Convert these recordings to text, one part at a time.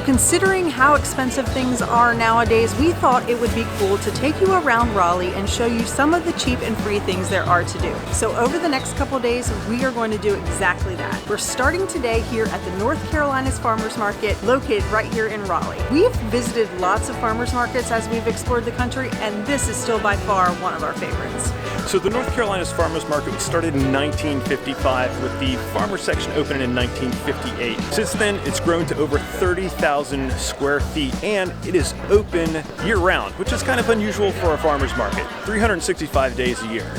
considering how expensive things are nowadays, we thought it would be cool to take you around Raleigh and show you some of the cheap and free things there are to do. So over the next couple days, we are going to do exactly that. We're starting today here at the North Carolina's Farmers Market, located right here in Raleigh. We've visited lots of farmers markets as we've explored the country, and this is still by far one of our favorites. So the North Carolina's Farmers Market started in 1955 with the farmer section opening in 1958. Since then, it's grown to over 30,000 square feet, and it is open year-round, which is kind of unusual for a farmer's market, 365 days a year.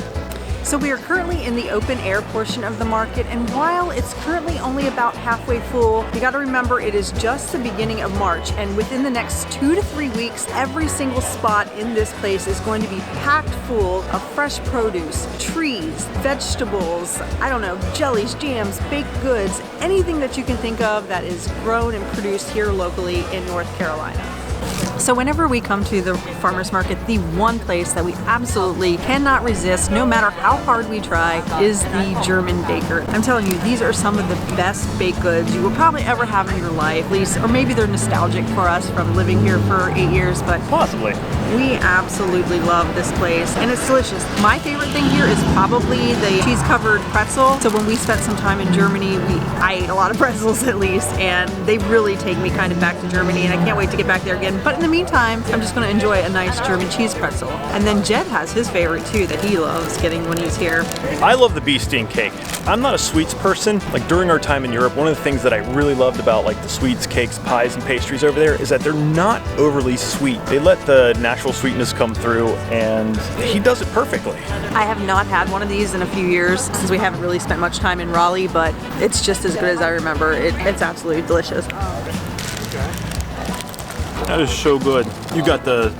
So we are currently in the open air portion of the market, and while it's currently only about halfway full, you gotta remember it is just the beginning of March, and within the next 2 to 3 weeks, every single spot in this place is going to be packed full of fresh produce, trees, vegetables, I don't know, jellies, jams, baked goods, anything that you can think of that is grown and produced here locally in North Carolina. So whenever we come to the farmers market, the one place that we absolutely cannot resist, no matter how hard we try, is the German baker. I'm telling you, these are some of the best baked goods you will probably ever have in your life, at least, or maybe they're nostalgic for us from living here for 8 years, but possibly. We absolutely love this place, and it's delicious. My favorite thing here is probably the cheese-covered pretzel. So when we spent some time in Germany, I ate a lot of pretzels at least, and they really take me kind of back to Germany, and I can't wait to get back there again. But in the meantime, I'm just going to enjoy a nice German cheese pretzel. And then Jed has his favorite too that he loves getting when he's here. I love the bee sting cake. I'm not a sweets person. Like during our time in Europe, one of the things that I really loved about like the sweets, cakes, pies, and pastries over there is that they're not overly sweet. They let the natural sweetness come through, and he does it perfectly. I have not had one of these in a few years since we haven't really spent much time in Raleigh, but it's just as good as I remember. It's absolutely delicious. That is so good. You got the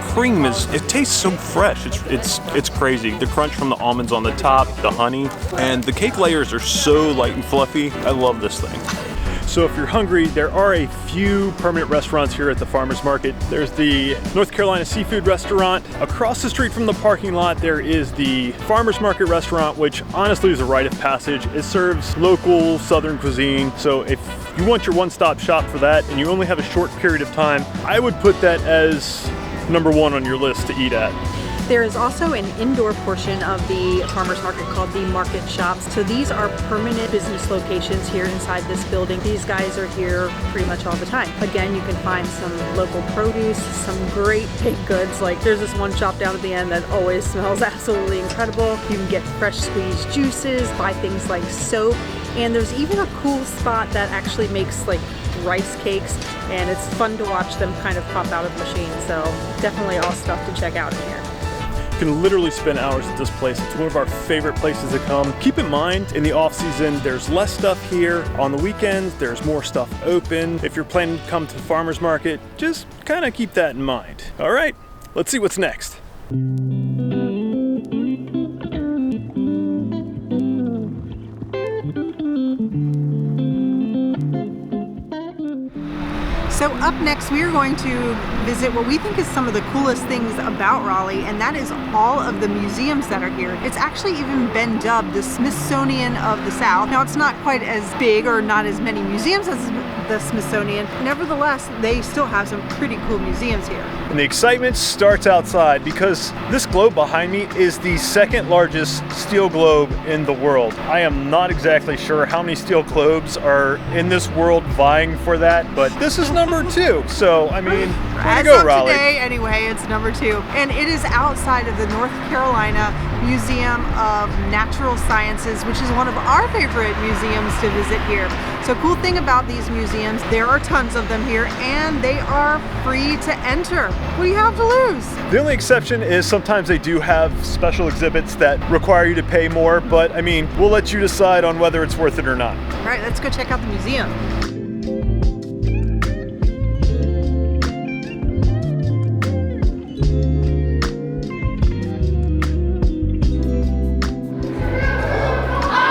cream it tastes so fresh. It's crazy. The crunch from the almonds on the top, the honey, and the cake layers are so light and fluffy. I love this thing. So if you're hungry, there are a few permanent restaurants here at the farmers market. There's the North Carolina Seafood Restaurant. Across the street from the parking lot, there is the farmers market restaurant, which honestly is a rite of passage. It serves local Southern cuisine. So if you want your one-stop shop for that and you only have a short period of time, I would put that as #1 on your list to eat at. There is also an indoor portion of the farmers market called the market shops. So these are permanent business locations here inside this building. These guys are here pretty much all the time. Again, you can find some local produce, some great baked goods. Like there's this one shop down at the end that always smells absolutely incredible. You can get fresh squeezed juices, buy things like soap, and there's even a cool spot that actually makes like rice cakes, and it's fun to watch them kind of pop out of the machine. So definitely all stuff to check out in here. You can literally spend hours at this place. It's one of our favorite places to come. Keep in mind, in the off season, there's less stuff here. On the weekends, there's more stuff open. If you're planning to come to the farmer's market, just kind of keep that in mind. All right, let's see what's next. So up next, we are going to visit what we think is some of the coolest things about Raleigh, and that is all of the museums that are here. It's actually even been dubbed the Smithsonian of the South. Now, it's not quite as big or not as many museums as the Smithsonian. Nevertheless, they still have some pretty cool museums here. And the excitement starts outside because this globe behind me is the second largest steel globe in the world. I am not exactly sure how many steel globes are in this world vying for that, but this is #2. So, I mean, way to go, Raleigh. Today, anyway, it's #2. And it is outside of the North Carolina Museum of Natural Sciences, which is one of our favorite museums to visit here. So cool thing about these museums, there are tons of them here, and they are free to enter. What do you have to lose? The only exception is sometimes they do have special exhibits that require you to pay more, but I mean, we'll let you decide on whether it's worth it or not. All right, let's go check out the museum.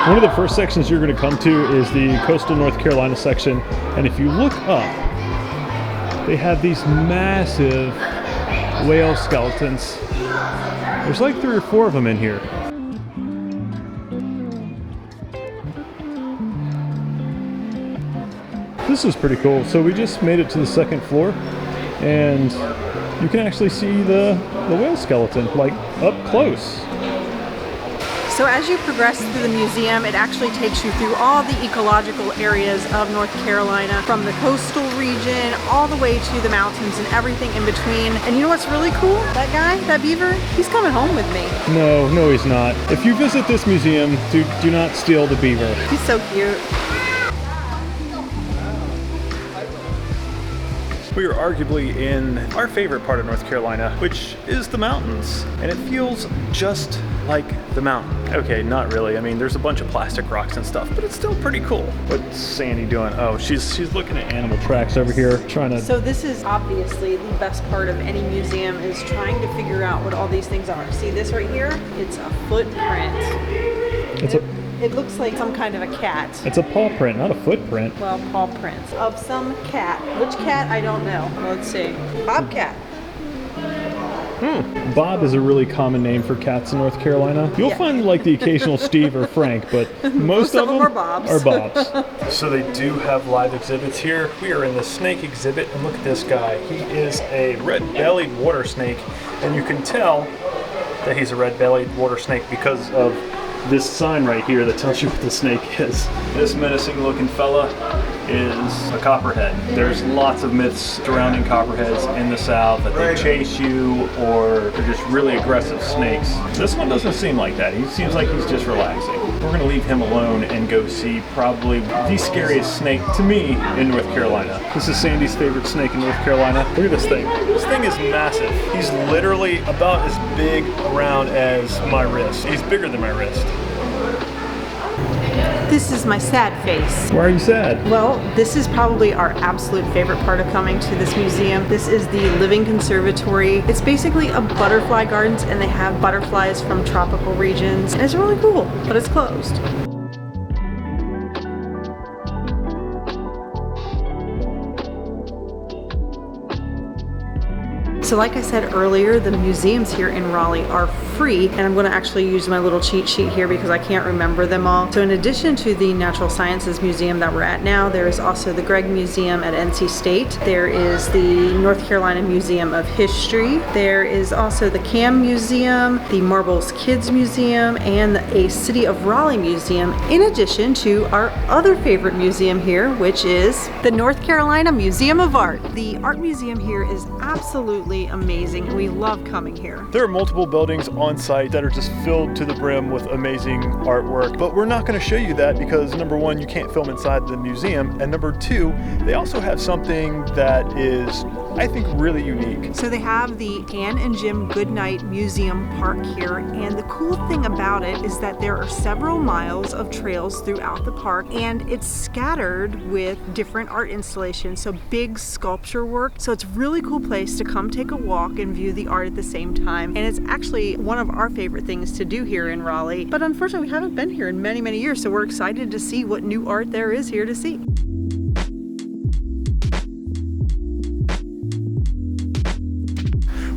One of the first sections you're going to come to is the coastal North Carolina section, and if you look up, they have these massive whale skeletons. There's like 3 or 4 of them in here. This is pretty cool. So we just made it to the second floor, and you can actually see the whale skeleton, like, up close. So as you progress through the museum, it actually takes you through all the ecological areas of North Carolina, from the coastal region all the way to the mountains and everything in between. And you know what's really cool? That guy, that beaver, he's coming home with me. No, he's not. If you visit this museum, do not steal the beaver. He's so cute. We are arguably in our favorite part of North Carolina, which is the mountains. And it feels just like the mountain. Okay, not really. I mean, there's a bunch of plastic rocks and stuff, but it's still pretty cool. What's Sandy doing? Oh, she's looking at animal tracks over here, trying to... So this is obviously the best part of any museum, is trying to figure out what all these things are. See this right here? It's a footprint. It looks like some kind of a cat. It's a paw print, not a footprint. Well, paw prints of some cat. Which cat? I don't know. Let's see. Bobcat. Bob is a really common name for cats in North Carolina. You'll find like the occasional Steve or Frank, but most of them are Bobs. So they do have live exhibits here. We are in the snake exhibit, and look at this guy. He is a red-bellied water snake, and you can tell that he's a red-bellied water snake because of this sign right here that tells you what the snake is. This menacing looking fella is a copperhead. There's lots of myths surrounding copperheads in the South, that they chase you or they're just really aggressive snakes. This one doesn't seem like that. He seems like he's just relaxing. We're gonna leave him alone and go see probably the scariest snake to me in North Carolina. This is Sandy's favorite snake in North Carolina. Look at this thing. This thing is massive. He's literally about as big around as my wrist. He's bigger than my wrist. This is my sad face. Why are you sad? Well, this is probably our absolute favorite part of coming to this museum. This is the Living Conservatory. It's basically a butterfly gardens, and they have butterflies from tropical regions. And it's really cool, but it's closed. So like I said earlier, the museums here in Raleigh are free, and I'm going to actually use my little cheat sheet here because I can't remember them all. So in addition to the Natural Sciences Museum that we're at now, there is also the Gregg Museum at NC State. There is the North Carolina Museum of History. There is also the CAM Museum, the Marbles Kids Museum, and a City of Raleigh Museum, in addition to our other favorite museum here, which is the North Carolina Museum of Art. The art museum here is absolutely amazing, and we love coming here. There are multiple buildings on site that are just filled to the brim with amazing artwork, but we're not going to show you that because number one, you can't film inside the museum, and number two, they also have something that is, I think, really unique. So they have the Ann and Jim Goodnight Museum Park here, and the cool thing about it is that there are several miles of trails throughout the park, and it's scattered with different art installations, so big sculpture work. So it's a really cool place to come take a walk and view the art at the same time, and it's actually one of our favorite things to do here in Raleigh. But unfortunately, we haven't been here in many, many years, so we're excited to see what new art there is here to see.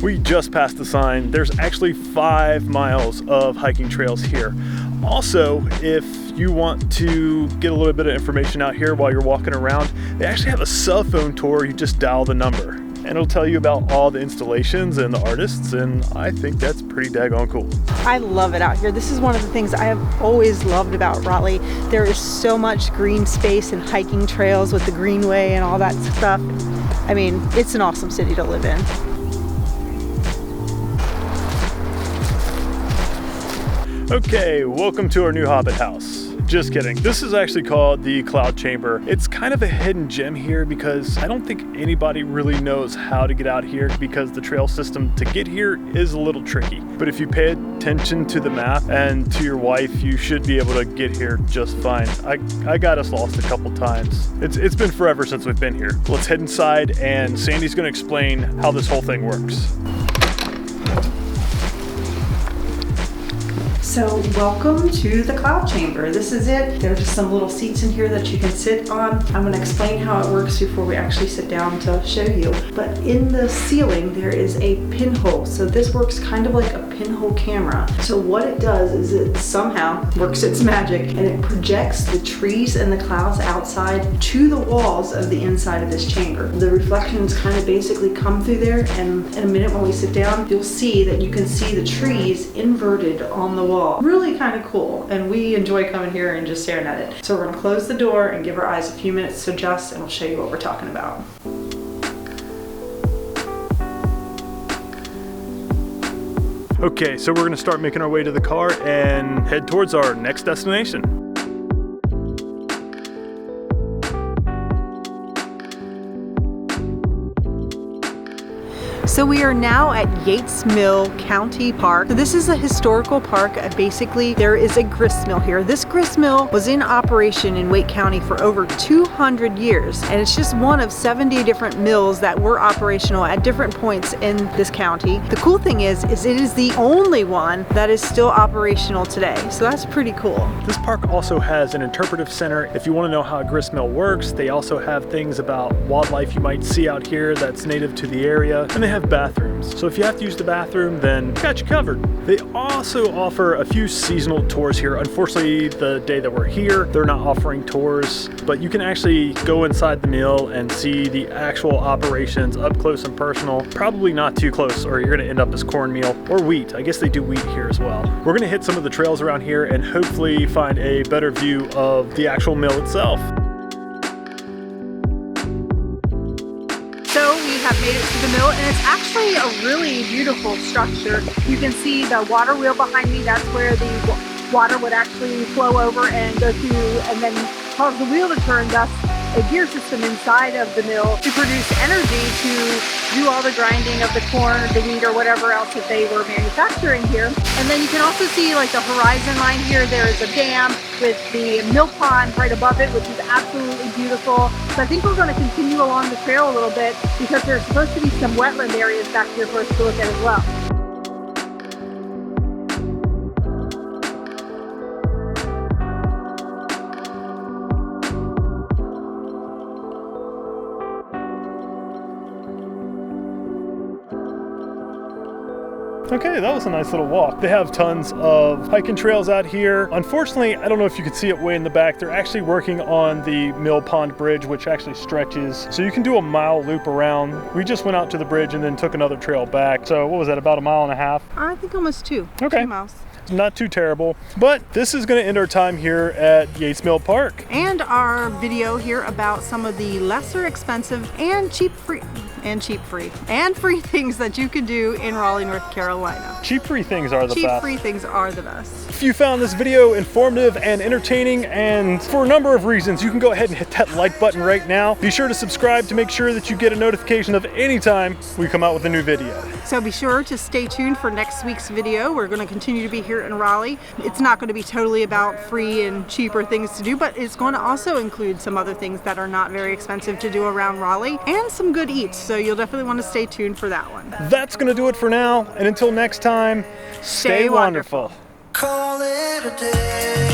We just passed the sign. There's actually 5 miles of hiking trails here. Also, if you want to get a little bit of information out here while you're walking around, they actually have a cell phone tour. You just dial the number, and it'll tell you about all the installations and the artists, and I think that's pretty daggone cool. I love it out here. This is one of the things I have always loved about Raleigh. There is so much green space and hiking trails with the Greenway and all that stuff. I mean, it's an awesome city to live in. Okay, welcome to our new Hobbit house. Just kidding. This is actually called the Cloud Chamber. It's kind of a hidden gem here because I don't think anybody really knows how to get out here because the trail system to get here is a little tricky. But if you pay attention to the map and to your wife, you should be able to get here just fine. I got us lost a couple times. It's been forever since we've been here. Let's head inside and Sandy's gonna explain how this whole thing works. So welcome to the Cloud Chamber. This is it. There are just some little seats in here that you can sit on. I'm going to explain how it works before we actually sit down to show you. But in the ceiling there is a pinhole. So this works kind of like a pinhole camera. So what it does is it somehow works its magic and it projects the trees and the clouds outside to the walls of the inside of this chamber. The reflections kind of basically come through there, and in a minute when we sit down, you'll see that you can see the trees inverted on the wall. Really kind of cool, and we enjoy coming here and just staring at it. So we're gonna close the door and give our eyes a few minutes to adjust, and we'll show you what we're talking about. Okay, so we're gonna start making our way to the car and head towards our next destination. So we are now at Yates Mill County Park. So this is a historical park. Basically, there is a grist mill here. This grist mill was in operation in Wake County for over 200 years, and it's just one of 70 different mills that were operational at different points in this county. The cool thing is it is the only one that is still operational today. So that's pretty cool. This park also has an interpretive center. If you want to know how a grist mill works, they also have things about wildlife you might see out here that's native to the area, and they have bathrooms. So if you have to use the bathroom, then got you covered. They also offer a few seasonal tours here. Unfortunately, the day that we're here, they're not offering tours, but you can actually go inside the mill and see the actual operations up close and personal. Probably not too close, or you're gonna end up as cornmeal or wheat. I guess they do wheat here as well. We're gonna hit some of the trails around here and hopefully find a better view of the actual mill itself. Have made it to the mill, and it's actually a really beautiful structure. You can see the water wheel behind me. That's where the water would actually flow over and go through and then cause the wheel to turn, thus a gear system inside of the mill to produce energy to do all the grinding of the corn or the wheat or whatever else that they were manufacturing here. And then you can also see like the horizon line here. There is a dam with the mill pond right above it, which is absolutely beautiful. So I think we're going to continue along the trail a little bit because there's supposed to be some wetland areas back here for us to look at as well. Okay, that was a nice little walk. They have tons of hiking trails out here. Unfortunately, I don't know if you can see it way in the back. They're actually working on the Mill Pond Bridge, which actually stretches. So you can do a mile loop around. We just went out to the bridge and then took another trail back. So what was that, about a mile and a half? I think almost 2 miles. Not too terrible, but this is going to end our time here at Yates Mill Park. And our video here about some of the lesser expensive and free things that you can do in Raleigh, North Carolina. Cheap free things are the best. Cheap free things are the best. If you found this video informative and entertaining, and for a number of reasons, you can go ahead and hit that like button right now. Be sure to subscribe to make sure that you get a notification of any time we come out with a new video. So be sure to stay tuned for next week's video. We're going to continue to be here in Raleigh. It's not going to be totally about free and cheaper things to do, but it's going to also include some other things that are not very expensive to do around Raleigh and some good eats. So you'll definitely want to stay tuned for that one. That's going to do it for now. And until next time, stay wonderful. Call it a day.